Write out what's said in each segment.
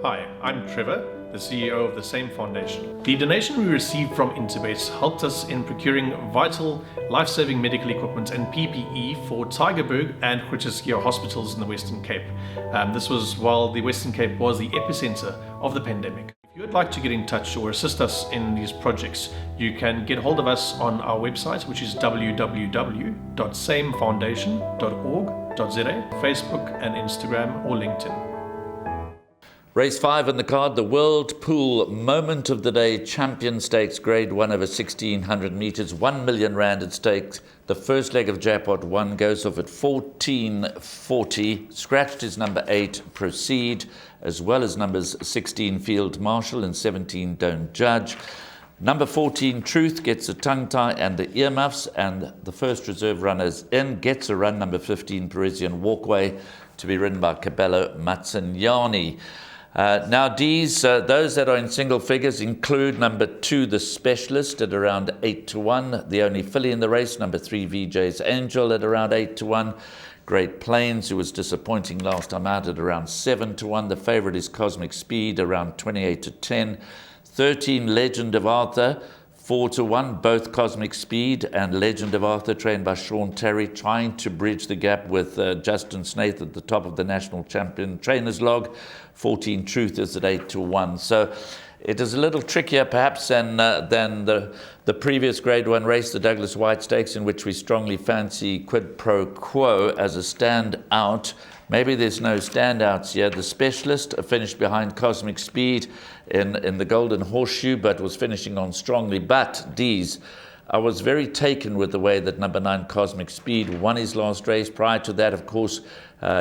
Hi, I'm Trevor, the CEO of the same foundation. The donation we received from Interbet helped us in procuring vital, life-saving medical equipment and PPE for Tygerberg and Groote hospitals in the Western Cape. This was while the Western Cape was the epicenter of the pandemic. If you would like to get in touch or assist us in these projects, you can get hold of us on our website, which is www.samefoundation.org.za, Facebook and Instagram or LinkedIn. Race 5 in the card, the World Pool Moment of the Day Champion Stakes, Grade 1 over 1,600 metres, 1 million rand at stake. The first leg of Jackpot 1 goes off at 14.40. Scratched is number 8, Proceed, as well as numbers 16, Field Marshal, and 17, Don't Judge. Number 14, Truth, gets a tongue tie and the earmuffs, and the first reserve runners in, gets a run, number 15, Parisian Walkway, to be ridden by Cabello Mazziniani. Now, these, those that are in single figures include number 2, The Specialist, at around 8-1. The only filly in the race, number 3, VJ's Angel, at around 8-1. Great Plains, who was disappointing last time out, at around 7-1. The favourite is Cosmic Speed, around 28-10. 13, Legend of Arthur, 4-1. Both Cosmic Speed and Legend of Arthur, trained by Sean Terry, trying to bridge the gap with Justin Snaith at the top of the national champion trainers log. 14, Truth, is at 8-1. So it is a little trickier perhaps than the previous Grade 1 race, the Douglas White Stakes, in which we strongly fancy Quid Pro Quo as a standout. Maybe there's no standouts here. The Specialist finished behind Cosmic Speed in the Golden Horseshoe, but was finishing on strongly. But these, I was very taken with the way that number 9, Cosmic Speed, won his last race. Prior to that, of course,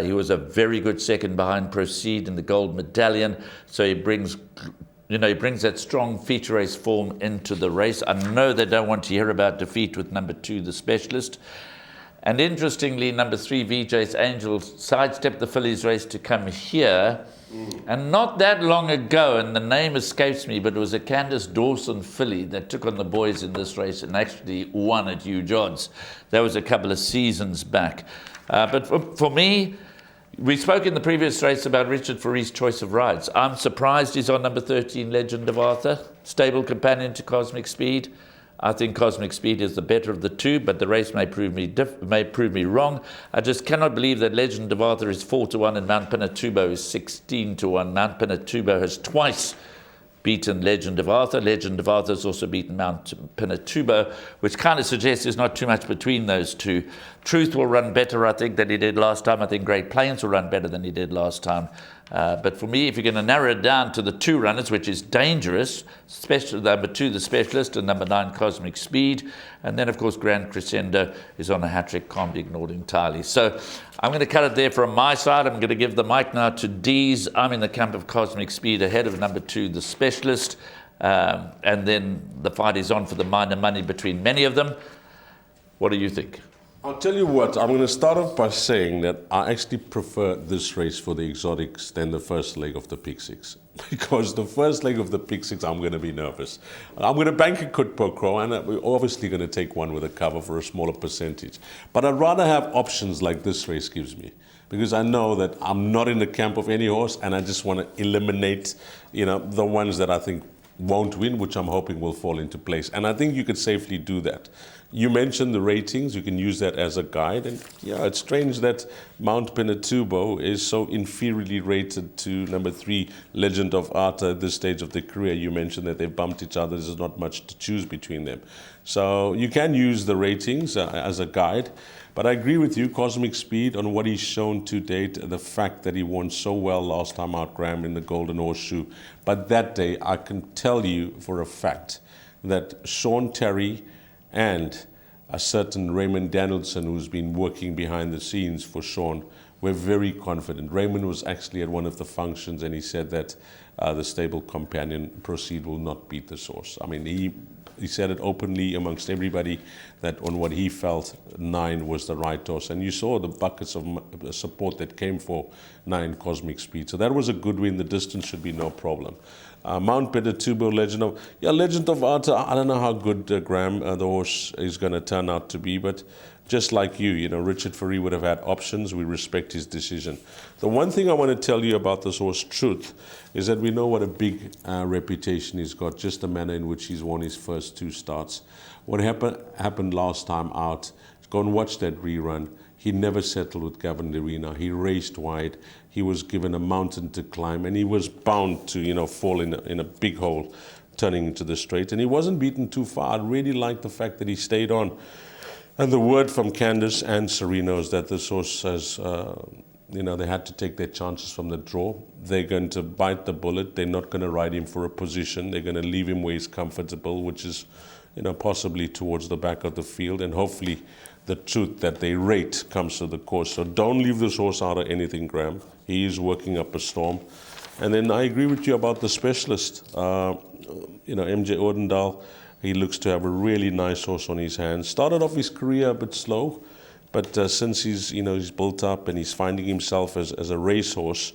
he was a very good second behind Proceed in the Gold Medallion. So he brings that strong feature race form into the race. I know they don't want to hear about defeat with number 2, The Specialist. And interestingly, number 3, VJ's Angel, sidestepped the fillies race to come here. And not that long ago, and the name escapes me, but it was a Candice Dawson filly that took on the boys in this race and actually won at huge odds. That was a couple of seasons back. But for me, we spoke in the previous race about Richard Faree's choice of rides. I'm surprised he's on number 13, Legend of Arthur, stable companion to Cosmic Speed. I think Cosmic Speed is the better of the two, but the race may prove me wrong. I just cannot believe that Legend of Arthur is 4-1 and Mount Pinatubo is 16-1. Mount Pinatubo has twice beaten Legend of Arthur. Legend of Arthur has also beaten Mount Pinatubo, which kind of suggests there's not too much between those two. Truth will run better, I think, than he did last time. I think Great Plains will run better than he did last time. But for me, if you're going to narrow it down to the two runners, which is dangerous, especially number 2, The Specialist, and number 9, Cosmic Speed, and then, of course, Grand Crescendo is on a hat-trick, can't be ignored entirely. So I'm going to cut it there from my side. I'm going to give the mic now to Dees. I'm in the camp of Cosmic Speed ahead of number 2, The Specialist, and then the fight is on for the minor money between many of them. What do you think? I'll tell you what, I'm going to start off by saying that I actually prefer this race for the exotics than the first leg of the Pick Six. Because the first leg of the Pick Six, I'm going to be nervous. I'm going to bank a Quid Pro Quo, and we're obviously going to take one with a cover for a smaller percentage. But I'd rather have options like this race gives me, because I know that I'm not in the camp of any horse, and I just want to eliminate, the ones that I think won't win, which I'm hoping will fall into place. And I think you could safely do that. You mentioned the ratings, you can use that as a guide. And yeah, it's strange that Mount Pinatubo is so inferiorly rated to number 3, Legend of Arthur at this stage of their career. You mentioned that they've bumped each other. There's not much to choose between them. So you can use the ratings as a guide. But I agree with you, Cosmic Speed, on what he's shown to date, the fact that he won so well last time out, Graham, in the Golden Horseshoe. But that day, I can tell you for a fact that Sean Terry and a certain Raymond Danielson, who's been working behind the scenes for Sean, were very confident. Raymond was actually at one of the functions, and he said that the stable companion, Proceed, will not beat this horse. I mean, he said it openly amongst everybody that on what he felt, 9 was the right horse. And you saw the buckets of support that came for 9, Cosmic Speed. So that was a good win. The distance should be no problem. Mount Petatubo, Legend of Arta. I don't know how good Graham, the horse, is going to turn out to be, but just like you know, Richard Fourie would have had options. We respect his decision. The one thing I want to tell you about this horse, Truth, is that we know what a big reputation he's got, just the manner in which he's won his first 2 starts. What happened last time out, go and watch that rerun. He never settled with Gavin Lerena. He raced wide. He was given a mountain to climb, and he was bound to, you know, fall in a big hole turning into the straight. And he wasn't beaten too far. I really like the fact that he stayed on. And the word from Candace and Sereno is that this horse has, you know, they had to take their chances from the draw. They're going to bite the bullet. They're not going to ride him for a position. They're going to leave him where he's comfortable, which is, you know, possibly towards the back of the field. And hopefully the Truth that they rate comes to the course. So don't leave this horse out of anything, Graham. He is working up a storm. And then I agree with you about the specialist. You know, MJ Ordendal, he looks to have a really nice horse on his hands. Started off his career a bit slow, but since he's built up and he's finding himself as a racehorse,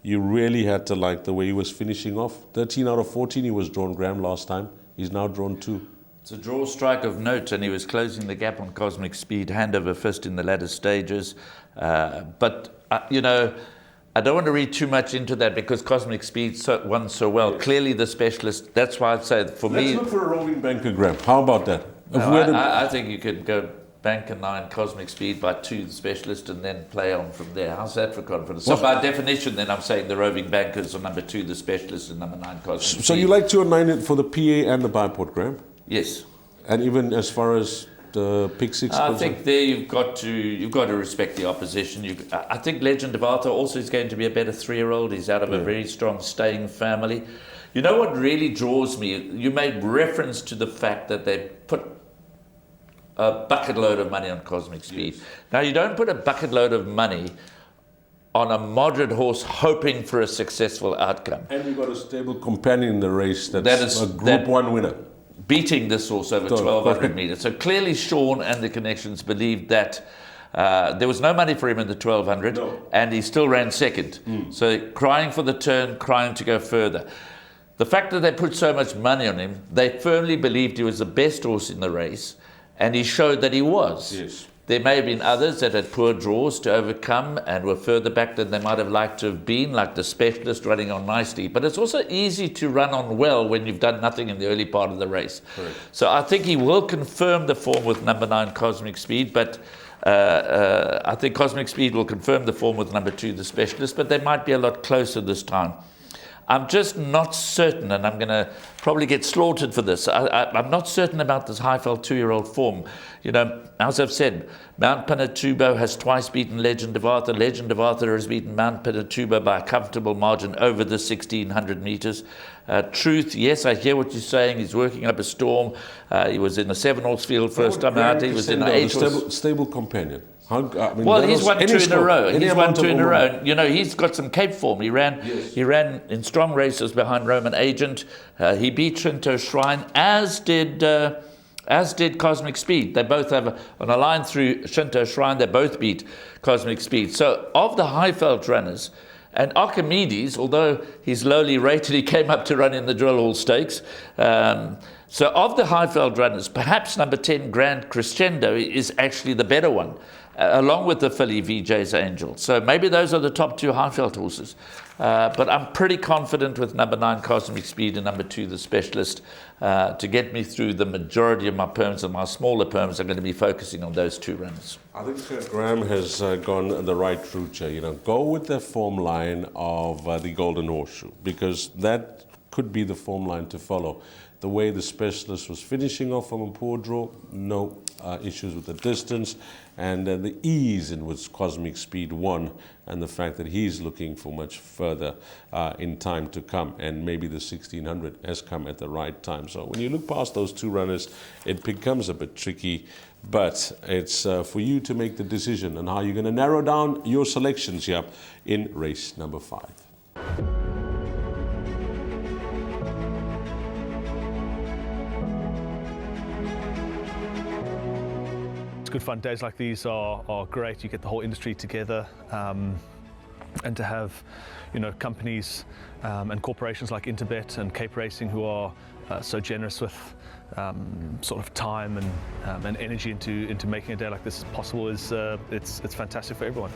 you really had to like the way he was finishing off. 13 out of 14 he was drawn, Graham, last time. He's now drawn 2. It's a draw strike of note, and he was closing the gap on Cosmic Speed, hand over fist in the latter stages. But you know, I don't want to read too much into that because Cosmic Speed won so well. Yes. Clearly the specialist, that's why I'd say for me... Let's look for a rolling banker, Graham. How about that? No, I think you could go banker 9 Cosmic Speed by 2 the specialist and then play on from there. How's that for confidence? So by definition then I'm saying the roving bankers are number 2 the specialist and number 9 Cosmic Speed. So you like 2 and 9 for the PA and the biport, Graham? Yes. And even as far as the pick 6? I think there you've got to respect the opposition. I think Legend of Arthur also is going to be a better 3-year-old. He's out of a very strong staying family. You know what really draws me? You made reference to the fact that they put a bucket load of money on Cosmic Speed. Yes. Now you don't put a bucket load of money on a moderate horse hoping for a successful outcome. And you've got a stable companion in the race that's a Group 1 winner. Beating this horse over 1,200 metres. So clearly Sean and the connections believed that there was no money for him in the 1,200 and he still ran second. So crying for the turn, crying to go further. The fact that they put so much money on him, they firmly believed he was the best horse in the race, and he showed that he was. Yes. There may have been others that had poor draws to overcome and were further back than they might have liked to have been, like the specialist running on nicely. But it's also easy to run on well when you've done nothing in the early part of the race. Correct. So I think he will confirm the form with number 9 Cosmic Speed, but I think Cosmic Speed will confirm the form with number 2 the specialist, but they might be a lot closer this time. I'm just not certain, and I'm going to probably get slaughtered for this. I'm not certain about this Highveld 2-year-old form. You know, as I've said, Mount Pinatubo has twice beaten Legend of Arthur. Legend of Arthur has beaten Mount Pinatubo by a comfortable margin over the 1,600 metres. Truth, yes, I hear what you're saying. He's working up a storm. He was in a 7-horse field first time out. He was in an 8-horse. Stable companion. Well, he's won 2 in a row. He's won 2 in a row. You know, he's got some Cape form. He ran in strong races behind Roman Agent. He beat Shinto Shrine, as did Cosmic Speed. They both have on a line through Shinto Shrine. They both beat Cosmic Speed. So of the Highveld runners, and Archimedes, although he's lowly rated, he came up to run in the Drill Hall Stakes. So of the Highveld runners, perhaps number 10 Grand Crescendo is actually the better one, along with the filly VJ's Angel. So maybe those are the top 2 Highveld horses. But I'm pretty confident with number 9 Cosmic Speed and number 2 the specialist to get me through the majority of my perms, and my smaller perms are going to be focusing on those 2 runners. I think Graham has gone the right route here. You know, go with the form line of the Golden Horseshoe, because that could be the form line to follow. The way the specialist was finishing off from a poor draw, no issues with the distance, and the ease in which Cosmic Speed won, and the fact that he's looking for much further in time to come, and maybe the 1,600 has come at the right time. So when you look past those 2 runners, it becomes a bit tricky, but it's for you to make the decision on how you're going to narrow down your selections here in race number 5. It's good fun. Days like these are great. You get the whole industry together. And to have, companies and corporations like Interbet and Cape Racing who are so generous with sort of time and energy into making a day like this possible is it's fantastic for everyone.